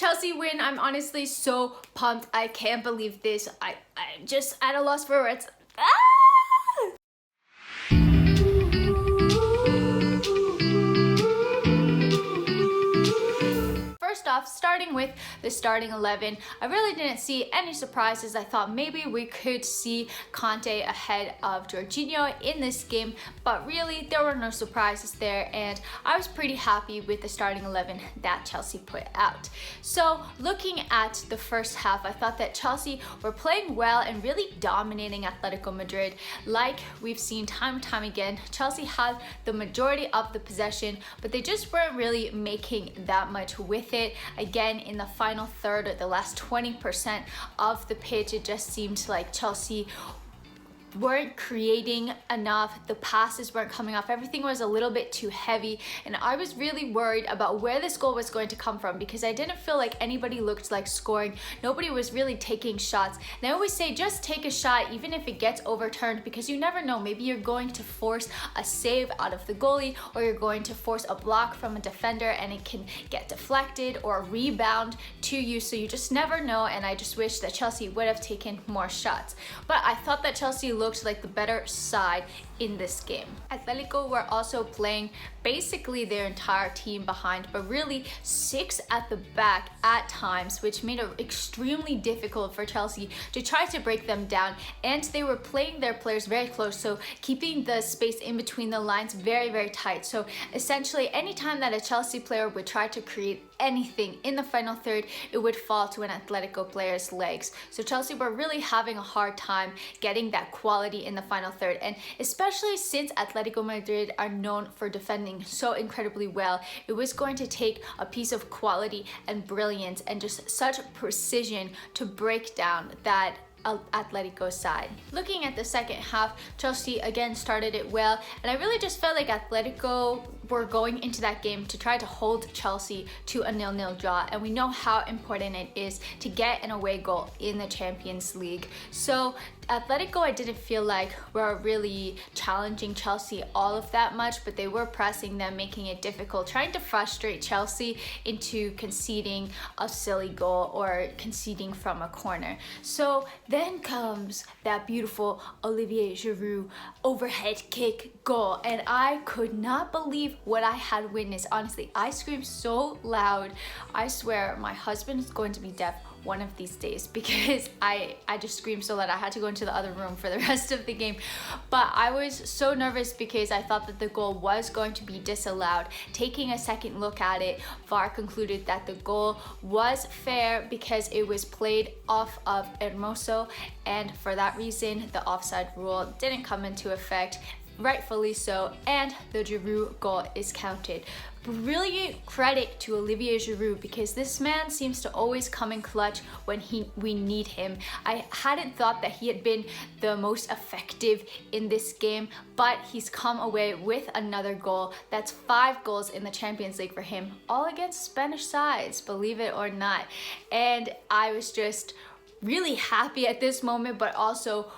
Chelsea win. I'm honestly so pumped. I can't believe this. I'm just at a loss for words. First off, starting with the starting 11, I really didn't see any surprises. I thought maybe we could see Conte ahead of Jorginho in this game, but really there were no surprises there, and I was pretty happy with the starting 11 that Chelsea put out. So looking at the first half, I thought that Chelsea were playing well and really dominating Atletico Madrid. Like we've seen time and time again, Chelsea had the majority of the possession, but they just weren't really making that much with it. Again, in the final third, or the last 20% of the pitch, it just seemed like Chelsea weren't creating enough. The passes weren't coming off. Everything was a little bit too heavy, and I was really worried about where this goal was going to come from because I didn't feel like anybody looked like scoring. Nobody was really taking shots. And I always say just take a shot even if it gets overturned, because you never know. Maybe you're going to force a save out of the goalie, or you're going to force a block from a defender and it can get deflected or rebound to you, so you just never know. And I just wish that Chelsea would have taken more shots. But I thought that Chelsea looked like the better side in this game. Atletico were also playing basically their entire team behind, but really 6 at the back at times, which made it extremely difficult for Chelsea to try to break them down. And they were playing their players very close, so keeping the space in between the lines very, very tight. So essentially, anytime that a Chelsea player would try to create anything in the final third, it would fall to an Atletico player's legs. So Chelsea were really having a hard time getting that quality in the final third, and especially since Atletico Madrid are known for defending so incredibly well, it was going to take a piece of quality and brilliance and just such precision to break down that Atletico side. Looking at the second half, Chelsea again started it well, and I really just felt like Atletico were going into that game to try to hold Chelsea to a 0-0 draw, and we know how important it is to get an away goal in the Champions League. So Atletico, I didn't feel like were really challenging Chelsea all of that much, but they were pressing them, making it difficult, trying to frustrate Chelsea into conceding a silly goal or conceding from a corner. So then comes that beautiful Olivier Giroud overhead kick goal, and I could not believe what I had witnessed. Honestly, I screamed so loud. I swear my husband is going to be deaf one of these days because I just screamed so loud. I had to go into the other room for the rest of the game. But I was so nervous because I thought that the goal was going to be disallowed. Taking a second look at it, VAR concluded that the goal was fair because it was played off of Hermoso, and for that reason the offside rule didn't come into effect, rightfully so, and the Giroud goal is counted. Brilliant credit to Olivier Giroud, because this man seems to always come in clutch when we need him. I hadn't thought that he had been the most effective in this game, but he's come away with another goal. That's 5 goals in the Champions League for him, all against Spanish sides, believe it or not. And I was just really happy at this moment, but also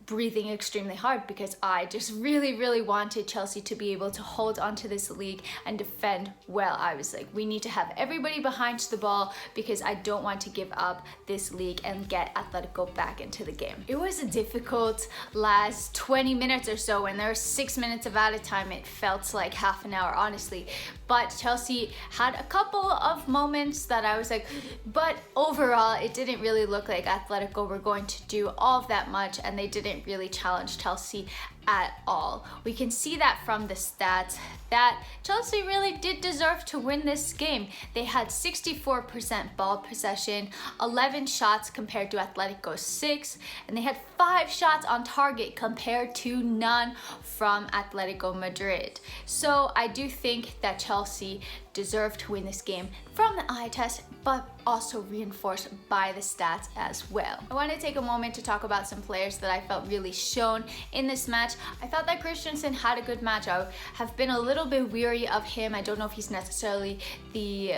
breathing extremely hard because I just really wanted Chelsea to be able to hold on to this league and defend well. I was like, we need to have everybody behind the ball because I don't want to give up this league and get Atletico back into the game. It was a difficult last 20 minutes or so, and there were 6 minutes of added time. It felt like half an hour, honestly. But Chelsea had a couple of moments that I was like, but overall, it didn't really look like Atletico were going to do all of that much, and they didn't really challenge Chelsea at all. We can see that from the stats that Chelsea really did deserve to win this game. They had 64% ball possession, 11 shots compared to Atletico's 6, and they had 5 shots on target compared to none from Atletico Madrid. So I do think that Chelsea deserved to win this game from the eye test, but also reinforced by the stats as well. I want to take a moment to talk about some players that I felt really shone in this match. I thought that Christensen had a good match. I have been a little bit weary of him. I don't know if he's necessarily the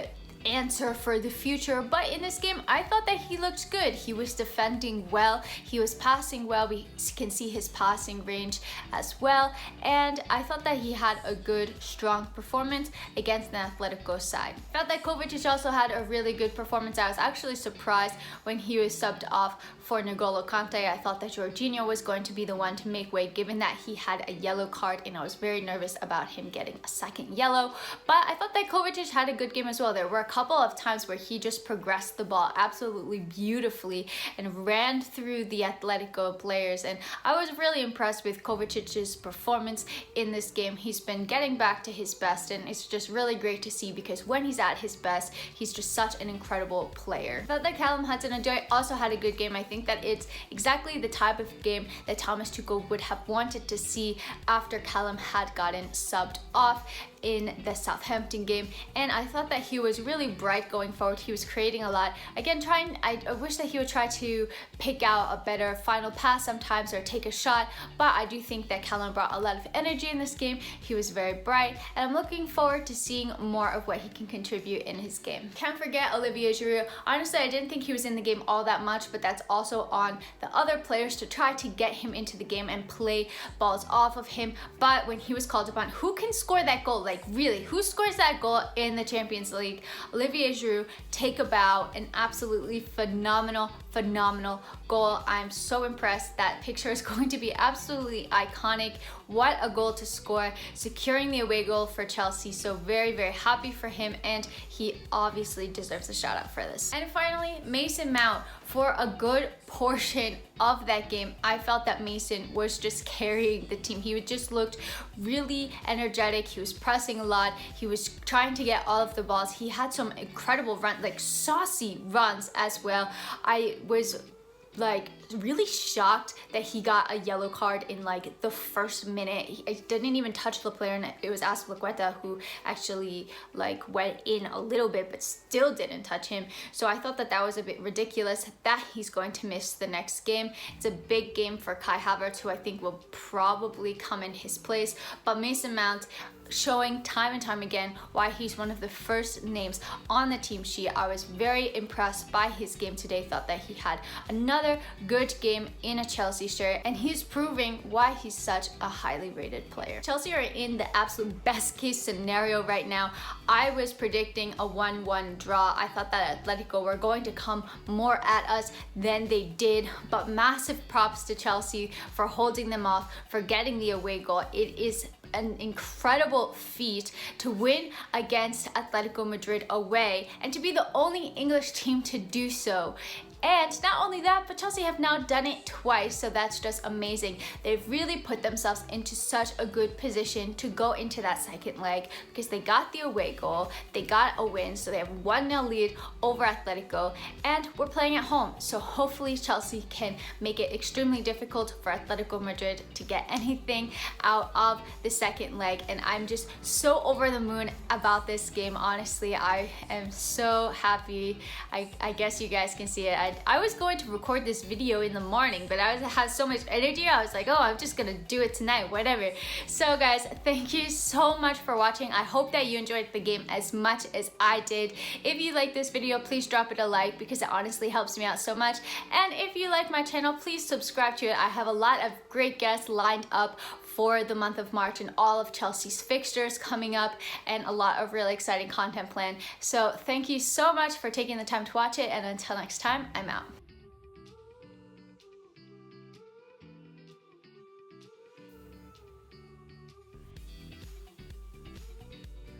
answer for the future, but in this game I thought that he looked good. He was defending well, he was passing well, we can see his passing range as well, and I thought that he had a good strong performance against the Atletico side. I felt that Kovacic also had a really good performance. I was actually surprised when he was subbed off for N'Golo Kante. I thought that Jorginho was going to be the one to make way, given that he had a yellow card, and I was very nervous about him getting a second yellow. But I thought that Kovacic had a good game as well. There were a couple of times where he just progressed the ball absolutely beautifully and ran through the Atletico players, and I was really impressed with Kovacic's performance in this game. He's been getting back to his best, and it's just really great to see, because when he's at his best, he's just such an incredible player. I thought that Callum, Hudson, and Odoi also had a good game. I think that it's exactly the type of game that Thomas Tuchel would have wanted to see after Callum had gotten subbed off in the Southampton game, and I thought that he was really bright going forward. He was creating a lot. Again, I wish that he would try to pick out a better final pass sometimes or take a shot, but I do think that Callum brought a lot of energy in this game. He was very bright, and I'm looking forward to seeing more of what he can contribute in his game. Can't forget Olivier Giroud. Honestly, I didn't think he was in the game all that much, but that's also on the other players to try to get him into the game and play balls off of him. But when he was called upon, who can score that goal? Like, really, who scores that goal in the Champions League? Olivier Giroud, take a bow. An absolutely phenomenal goal. I'm so impressed. That picture is going to be absolutely iconic. What a goal to score, securing the away goal for Chelsea. So very happy for him, and he obviously deserves a shout out for this. And finally, Mason Mount. For a good portion of that game, I felt that Mason was just carrying the team. He just looked really energetic. He was pressing a lot. He was trying to get all of the balls. He had some incredible runs, like saucy runs as well. I was like really shocked that he got a yellow card in like the first minute. He didn't even touch the player, and it was Azpilicueta who actually like went in a little bit but still didn't touch him. So I thought that that was a bit ridiculous that he's going to miss the next game. It's a big game for Kai Havertz, who I think will probably come in his place, but Mason Mount showing time and time again why he's one of the first names on the team sheet. I was very impressed by his game today. Thought that he had another good game in a Chelsea shirt, and he's proving why he's such a highly rated player. Chelsea are in the absolute best case scenario right now. I was predicting a 1-1 draw. I thought that Atletico were going to come more at us than they did, but massive props to Chelsea for holding them off, for getting the away goal. It is an incredible feat to win against Atletico Madrid away, and to be the only English team to do so. And not only that, but Chelsea have now done it twice, so that's just amazing. They've really put themselves into such a good position to go into that second leg, because they got the away goal, they got a win, so they have 1-0 lead over Atletico, and we're playing at home. So hopefully Chelsea can make it extremely difficult for Atletico Madrid to get anything out of the second leg. And I'm just so over the moon about this game. Honestly, I am so happy. I guess you guys can see it. I was going to record this video in the morning, but I had so much energy. I was like, oh, I'm just gonna do it tonight, whatever. So guys, thank you so much for watching. I hope that you enjoyed the game as much as I did. If you like this video, please drop it a like, because it honestly helps me out so much. And if you like my channel, please subscribe to it. I have a lot of great guests lined up for the month of March, and all of Chelsea's fixtures coming up, and a lot of really exciting content planned. So thank you so much for taking the time to watch it, and until next time, I'm out.